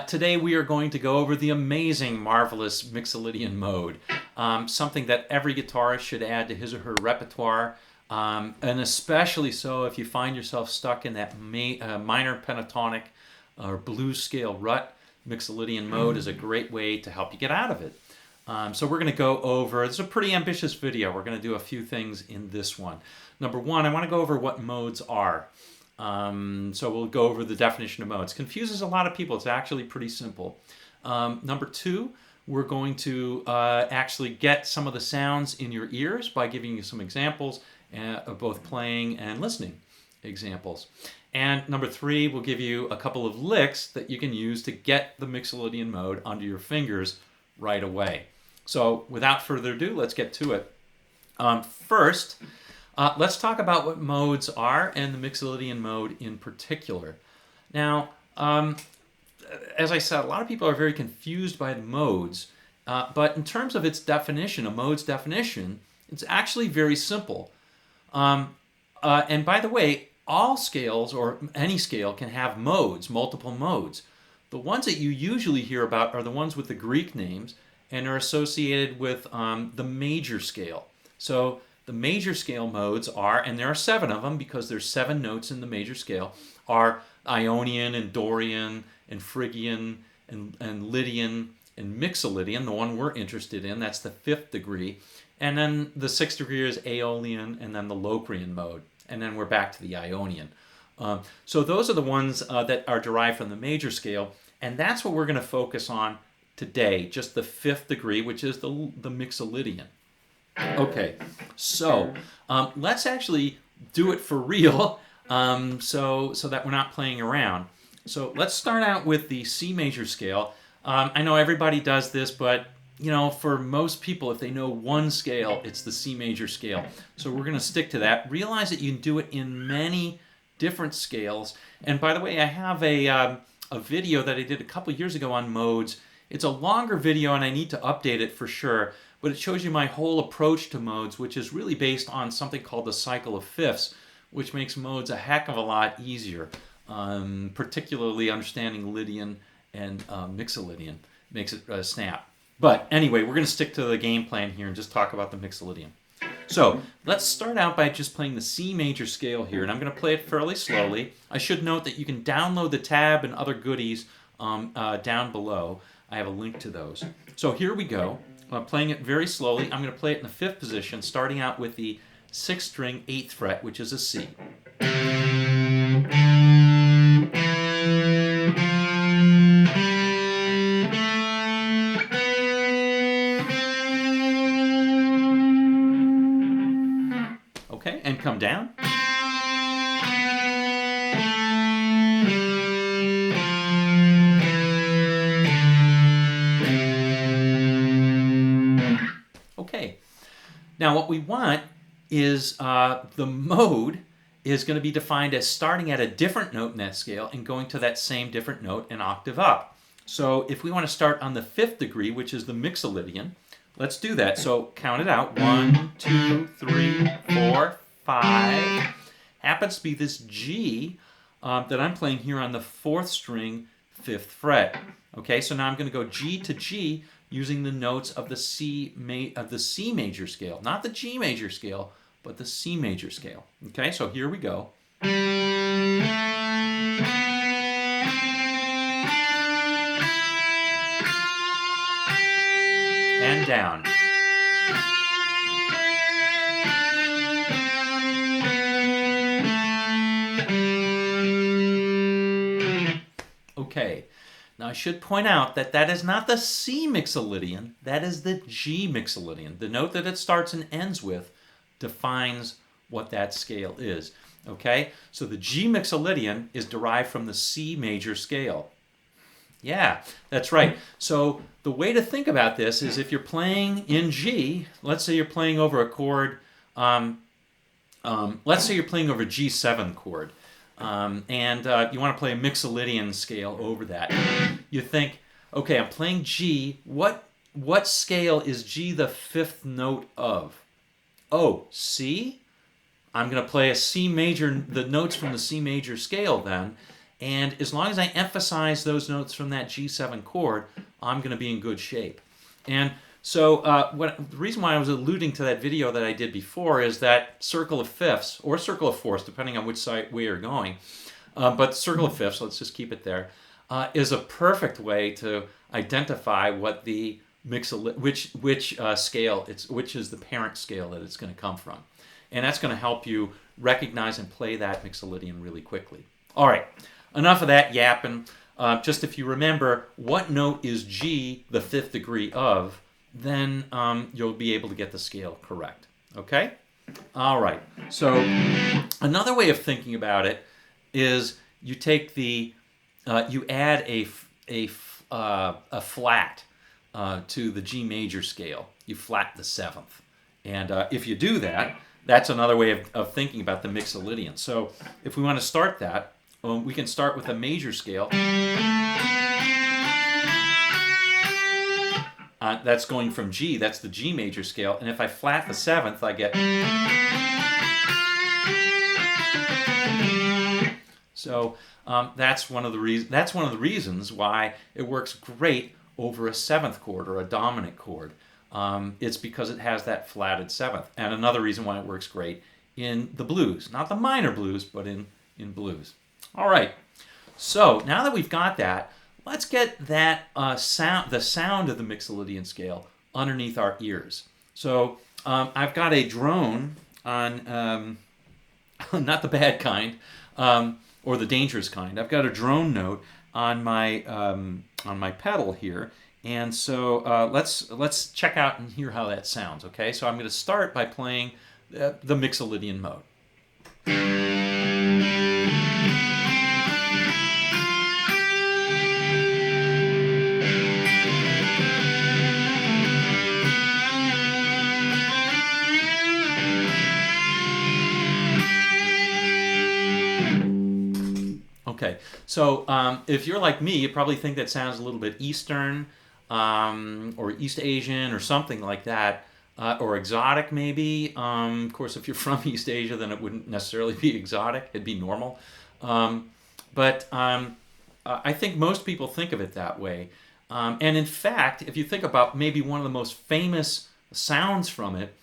Today we are going to go over the amazing Marvelous Mixolydian Mode, something that every guitarist should add to his or her repertoire, and especially so if you find yourself stuck in that minor pentatonic or blues scale rut. Mixolydian Mode is a great way to help you get out of it. So we're going to go over, it's a pretty ambitious video. We're going to do a few things in this one. Number one, I want to go over what modes are. So we'll go over the definition of modes. Confuses a lot of people. It's actually pretty simple. Number two, we're going to actually get some of the sounds in your ears by giving you some examples of both playing and listening examples. And number three, we'll give you a couple of licks that you can use to get the Mixolydian Mode under your fingers right away. So without further ado, let's get to it. First, let's talk about what modes are and the Mixolydian Mode in particular. Now, as I said, a lot of people are very confused by the modes, but in terms of its definition, a mode's definition, it's actually very simple. And by the way, all scales or any scale can have modes, multiple modes. The ones that you usually hear about are the ones with the Greek names and are associated with the major scale. So the major scale modes are, and there are 7 of them because there's 7 notes in the major scale, are Ionian and Dorian and Phrygian and Lydian and Mixolydian, the one we're interested in. That's the 5th degree. And then the 6th degree is Aeolian and then the Locrian mode. And then we're back to the Ionian. So those are the ones that are derived from the major scale. And that's what we're going to focus on today, just the 5th degree, which is the Mixolydian. Okay, so let's actually do it for real so that we're not playing around. So let's start out with the C major scale. I know everybody does this, but you know, for most people, if they know one scale, it's the C major scale. So we're going to stick to that. Realize that you can do it in many different scales. And by the way, I have a video that I did a couple years ago on modes. It's a longer video and I need to update it for sure, but it shows you my whole approach to modes, which is really based on something called the cycle of fifths, which makes modes a heck of a lot easier, particularly understanding Lydian and Mixolydian. Makes it snap. But anyway, we're going to stick to the game plan here and just talk about the Mixolydian. So let's start out by just playing the C major scale here, and I'm going to play it fairly slowly. I should note that you can download the tab and other goodies down below. I have a link to those. So here we go. I'm playing it very slowly. I'm going to play it in the 5th position, starting out with the 6th string 8th fret, which is a C. Okay, and come down. Okay, now what we want is the mode is going to be defined as starting at a different note in that scale and going to that same different note an octave up. So if we want to start on the 5th degree, which is the Mixolydian, let's do that. So count it out. 1, 2, 3, 4, 5. Happens to be this G that I'm playing here on the 4th string, 5th fret. Okay, so now I'm going to go G to G using the notes of the C major scale, not the G major scale, but the C major scale. Okay, so here we go. And down. Okay, now I should point out that that is not the C Mixolydian, that is the G Mixolydian. The note that it starts and ends with defines what that scale is. Okay, so the G Mixolydian is derived from the C major scale. Yeah, that's right. So the way to think about this is if you're playing in G, let's say you're playing over a chord, let's say you're playing over a G7 chord, and you want to play a Mixolydian scale over that. You think, okay, I'm playing G. What scale is G the 5th note of? Oh, C? I'm going to play a C major, the notes from the C major scale then, And as long as I emphasize those notes from that G7 chord, I'm going to be in good shape. And so the reason why I was alluding to that video that I did before is that circle of fifths, or circle of fourths, depending on which way you're going, but circle of fifths, let's just keep it there, is a perfect way to identify what the which scale which is the parent scale that it's going to come from. And that's going to help you recognize and play that Mixolydian really quickly. All right, enough of that yapping. Just if you remember what note is G the fifth degree of, then you'll be able to get the scale correct. Okay? All right. So another way of thinking about it is you take the you add a flat to the G major scale. You flat the seventh, and if you do that, that's another way of thinking about the Mixolydian. So if we want to start that, we can start with a major scale. That's going from G. That's the G major scale, and if I flat the seventh, I get. So that's one of the reasons why it works great over a seventh chord or a dominant chord. It's because it has that flatted seventh, and another reason why it works great in the blues, not the minor blues, but in blues. All right. So now that we've got that, let's get that the sound of the Mixolydian scale underneath our ears. So I've got a drone on, not the bad kind, or the dangerous kind. I've got a drone note on my pedal here, and so let's check out and hear how that sounds. Okay, so I'm going to start by playing the Mixolydian mode. Okay, so if you're like me, you probably think that sounds a little bit Eastern or East Asian or something like that, or exotic maybe. Of course, if you're from East Asia, then it wouldn't necessarily be exotic. It'd be normal. But I think most people think of it that way. And in fact, if you think about maybe one of the most famous sounds from it,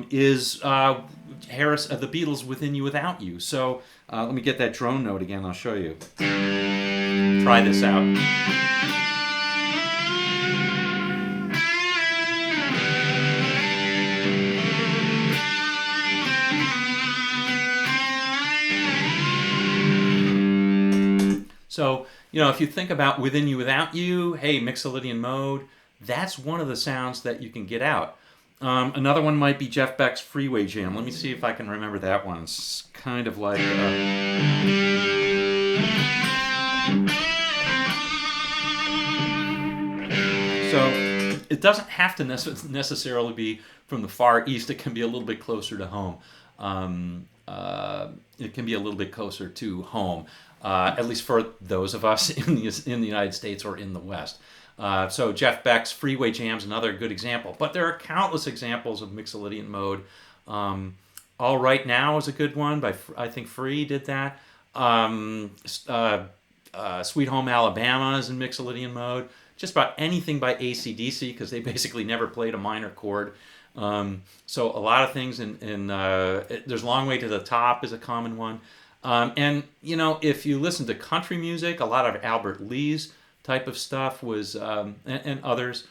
is the Beatles' Within You Without You. So let me get that drone note again, I'll show you. Try this out. So, if you think about Within You Without You, hey, Mixolydian mode, that's one of the sounds that you can get out. Another one might be Jeff Beck's Freeway Jam. Let me see if I can remember that one. It's kind of like... So it doesn't have to necessarily be from the Far East. It can be a little bit closer to home. It can be a little bit closer to home, at least for those of us in the United States or in the West. So Jeff Beck's Freeway Jam is another good example. But there are countless examples of Mixolydian mode. All Right Now is a good one. I think Free did that. Sweet Home Alabama is in Mixolydian mode. Just about anything by AC/DC, because they basically never played a minor chord. So a lot of things there's Long Way to the Top is a common one. And if you listen to country music, a lot of Albert Lee's type of stuff was, and others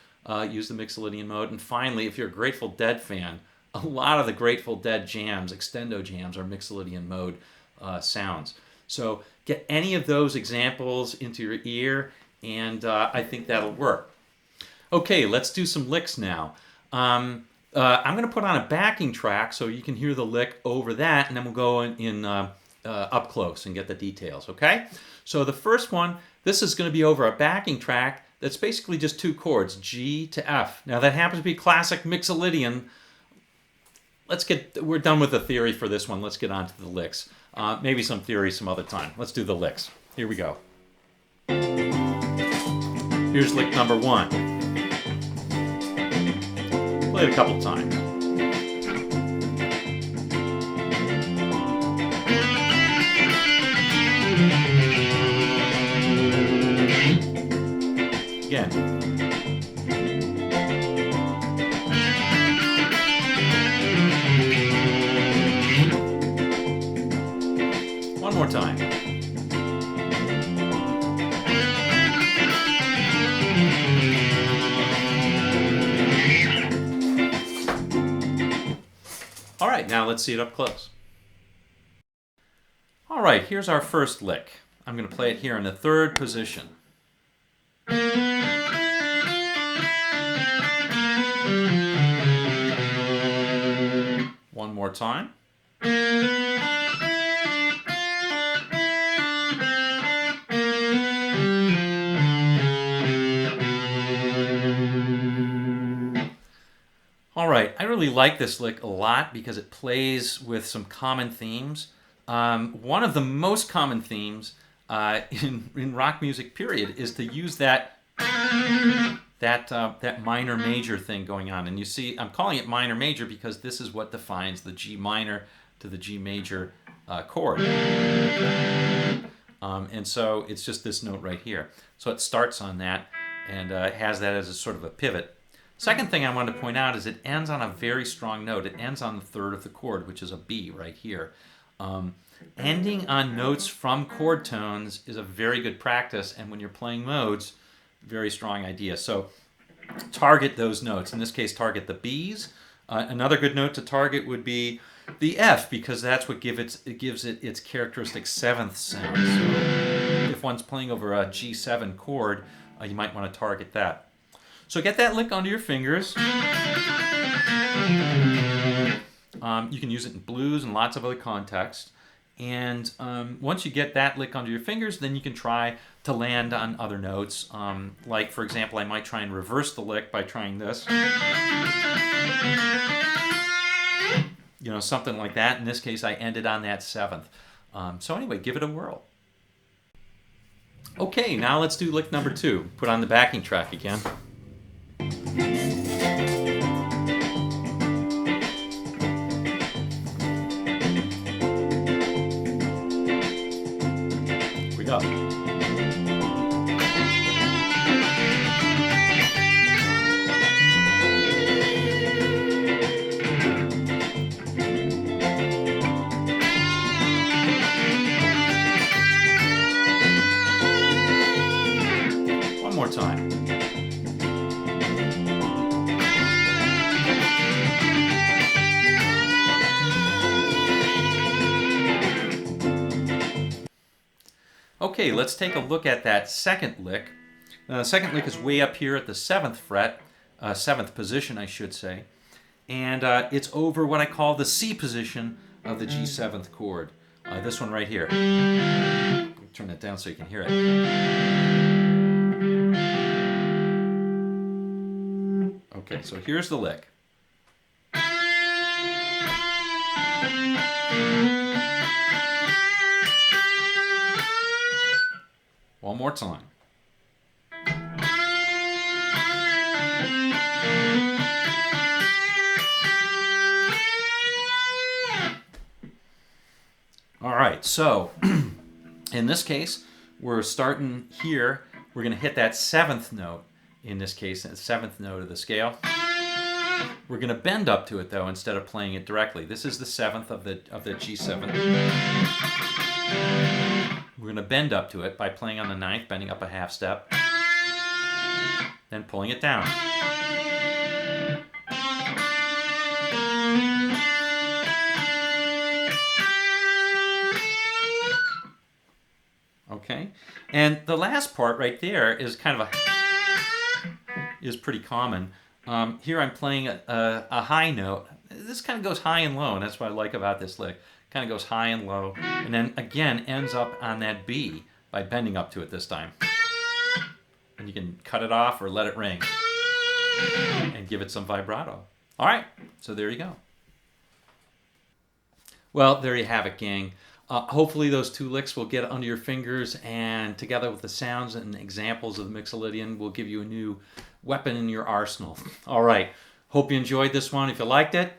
use the Mixolydian mode. And finally, if you're a Grateful Dead fan, a lot of the Grateful Dead jams, extendo jams, are Mixolydian mode sounds. So get any of those examples into your ear, and I think that'll work. Okay, let's do some licks now. I'm going to put on a backing track so you can hear the lick over that, and then we'll go in up close and get the details, okay? So the first one, this is going to be over a backing track that's basically just two chords, G to F. Now that happens to be classic Mixolydian. We're done with the theory for this one. Let's get on to the licks. Maybe some theory some other time. Let's do the licks. Here we go. Here's lick number one. Play it a couple times. All right, now let's see it up close. All right, here's our first lick. I'm going to play it here in the third position. One more time. All right, I really like this lick a lot because it plays with some common themes. One of the most common themes in rock music, period, is to use that minor major thing going on. And you see, I'm calling it minor major because this is what defines the G minor to the G major chord. And so it's just this note right here. So it starts on that and has that as a sort of a pivot. Second thing I wanted to point out is it ends on a very strong note. It ends on the third of the chord, which is a B right here. Ending on notes from chord tones is a very good practice, and when you're playing modes, very strong idea. So target those notes. In this case, target the B's. Another good note to target would be the F, because that's what gives it its characteristic seventh sound. So if one's playing over a G7 chord, you might want to target that. So get that lick onto your fingers. You can use it in blues and lots of other contexts. And once you get that lick onto your fingers, then you can try to land on other notes. Like, for example, I might try and reverse the lick by trying this. You know, something like that. In this case, I ended on that seventh. So anyway, give it a whirl. Okay, now let's do lick number 2. Put on the backing track again. Here we go. One more time. Okay, let's take a look at that second lick. The second lick is way up here at the 7th fret, 7th position, I should say. And it's over what I call the C position of the G7th chord. This one right here. Turn that down so you can hear it. Okay, so here's the lick. One more time. All right, so in this case, we're starting here. We're going to hit that 7th note. In this case, the 7th note of the scale. We're going to bend up to it, though, instead of playing it directly. This is the 7th of the G7. We're going to bend up to it by playing on the 9th, bending up a half step, then pulling it down. Okay, and the last part right there is kind of is pretty common. Here I'm playing a high note. This kind of goes high and low, and that's what I like about this lick. Kind of goes high and low, and then again ends up on that B by bending up to it this time. And you can cut it off or let it ring and give it some vibrato. All right, so there you go. Well, there you have it, gang. Hopefully those 2 licks will get under your fingers, and together with the sounds and examples of the Mixolydian will give you a new weapon in your arsenal. All right, hope you enjoyed this one. If you liked it,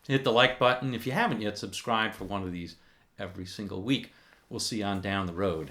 hit the like button. If you haven't yet, subscribe for one of these every single week. We'll see you on down the road.